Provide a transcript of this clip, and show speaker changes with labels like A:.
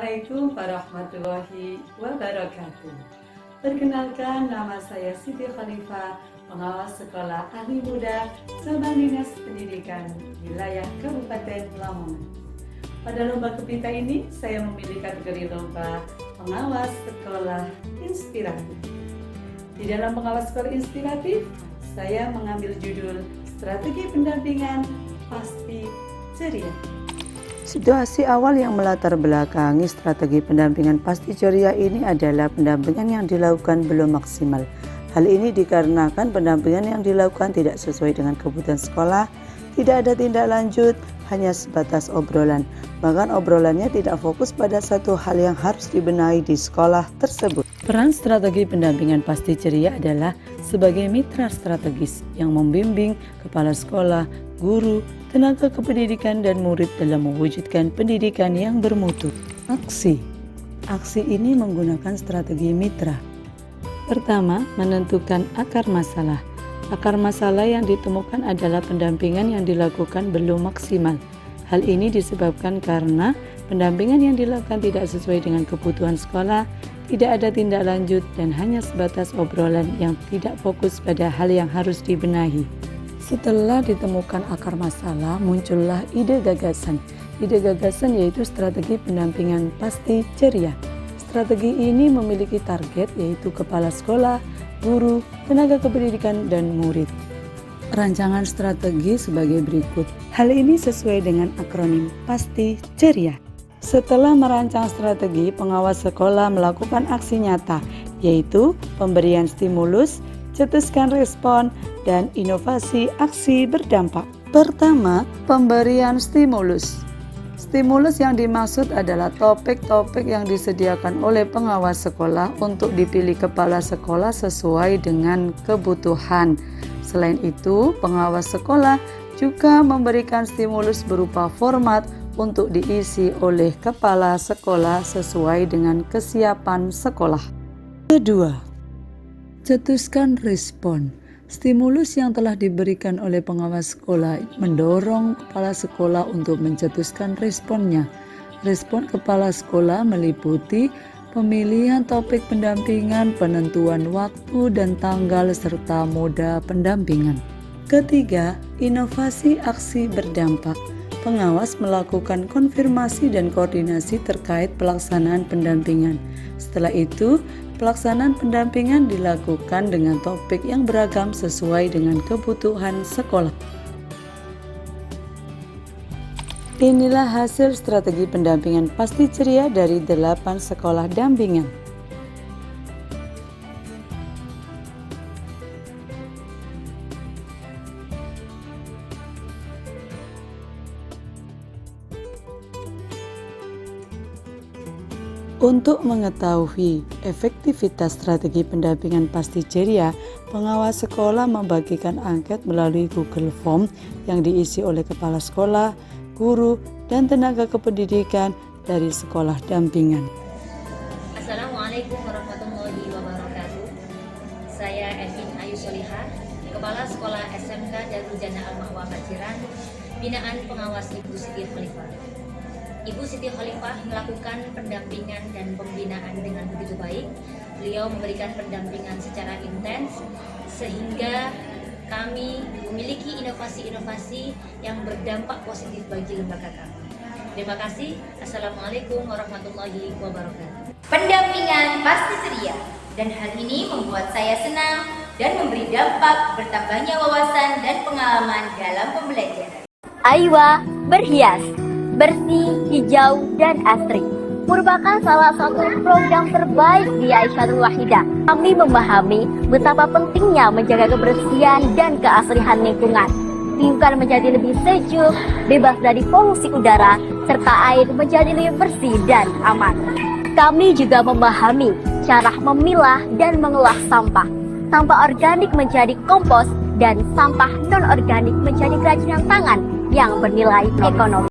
A: Assalamualaikum warahmatullahi wabarakatuh. Perkenalkan, nama saya Siti Khalifah, pengawas sekolah ahli muda cabang dinas pendidikan wilayah Kabupaten Lamongan. Pada lomba kepita ini, saya memilih kategori lomba pengawas sekolah inspiratif. Di dalam pengawas sekolah inspiratif, saya mengambil judul Strategi Pendampingan Pasti Ceria.
B: Situasi awal yang melatar belakangi strategi pendampingan pasti ceria ini adalah pendampingan yang dilakukan belum maksimal. Hal ini dikarenakan pendampingan yang dilakukan tidak sesuai dengan kebutuhan sekolah, tidak ada tindak lanjut, hanya sebatas obrolan. Bahkan obrolannya tidak fokus pada satu hal yang harus dibenahi di sekolah tersebut. Peran strategi pendampingan pasti ceria adalah sebagai mitra strategis yang membimbing kepala sekolah, guru, tenaga kependidikan dan murid dalam mewujudkan pendidikan yang bermutu. Aksi ini menggunakan strategi mitra. Pertama, menentukan akar masalah. Akar masalah yang ditemukan adalah pendampingan yang dilakukan belum maksimal. Hal ini disebabkan karena pendampingan yang dilakukan tidak sesuai dengan kebutuhan sekolah, tidak ada tindak lanjut, dan hanya sebatas obrolan yang tidak fokus pada hal yang harus dibenahi. Setelah ditemukan akar masalah, muncullah ide gagasan. Ide gagasan yaitu strategi pendampingan pasti ceria. Strategi ini memiliki target yaitu kepala sekolah, guru, tenaga kependidikan, dan murid. Rancangan strategi sebagai berikut. Hal ini sesuai dengan akronim pasti ceria. Setelah merancang strategi, pengawas sekolah melakukan aksi nyata, yaitu pemberian stimulus, cetuskan respon, dan inovasi aksi berdampak. Pertama, pemberian stimulus. Stimulus yang dimaksud adalah topik-topik yang disediakan oleh pengawas sekolah untuk dipilih kepala sekolah sesuai dengan kebutuhan. Selain itu, pengawas sekolah juga memberikan stimulus berupa format untuk diisi oleh kepala sekolah sesuai dengan kesiapan sekolah. Kedua, cetuskan respon. Stimulus yang telah diberikan oleh pengawas sekolah mendorong kepala sekolah untuk mencetuskan responnya. Respon kepala sekolah meliputi pemilihan topik pendampingan, penentuan waktu dan tanggal, serta moda pendampingan. Ketiga, inovasi aksi berdampak. Pengawas melakukan konfirmasi dan koordinasi terkait pelaksanaan pendampingan. Setelah itu, pelaksanaan pendampingan dilakukan dengan topik yang beragam sesuai dengan kebutuhan sekolah. Inilah hasil strategi pendampingan pasti ceria dari 8 sekolah dampingan. Untuk mengetahui efektivitas strategi pendampingan pasti ceria, pengawas sekolah membagikan angket melalui Google Form yang diisi oleh kepala sekolah, guru, dan tenaga kependidikan dari sekolah dampingan.
C: Assalamualaikum warahmatullahi wabarakatuh. Saya Evin Ayu Solihah, Kepala Sekolah SMK Darul Jannah Al-Ma'wa Paciran, binaan pengawas Ibu Siti Khalifah. Ibu Siti Khalifah melakukan pendampingan dan pembinaan dengan begitu baik. Beliau memberikan pendampingan secara intens sehingga kami memiliki inovasi-inovasi yang berdampak positif bagi lembaga kami. Terima kasih. Assalamualaikum warahmatullahi wabarakatuh.
D: Pendampingan pasti ceria, dan hal ini membuat saya senang dan memberi dampak bertambahnya wawasan dan pengalaman dalam pembelajaran.
E: Aywa berhias, bersih, hijau, dan asri merupakan salah satu program terbaik di Aisyadul Wahidah. Kami memahami betapa pentingnya menjaga kebersihan dan keasrihan lingkungan. Lingkungan menjadi lebih sejuk, bebas dari polusi udara, serta air menjadi lebih bersih dan aman. Kami juga memahami cara memilah dan mengolah sampah. Sampah organik menjadi kompos dan sampah non-organik menjadi kerajinan tangan yang bernilai ekonomi.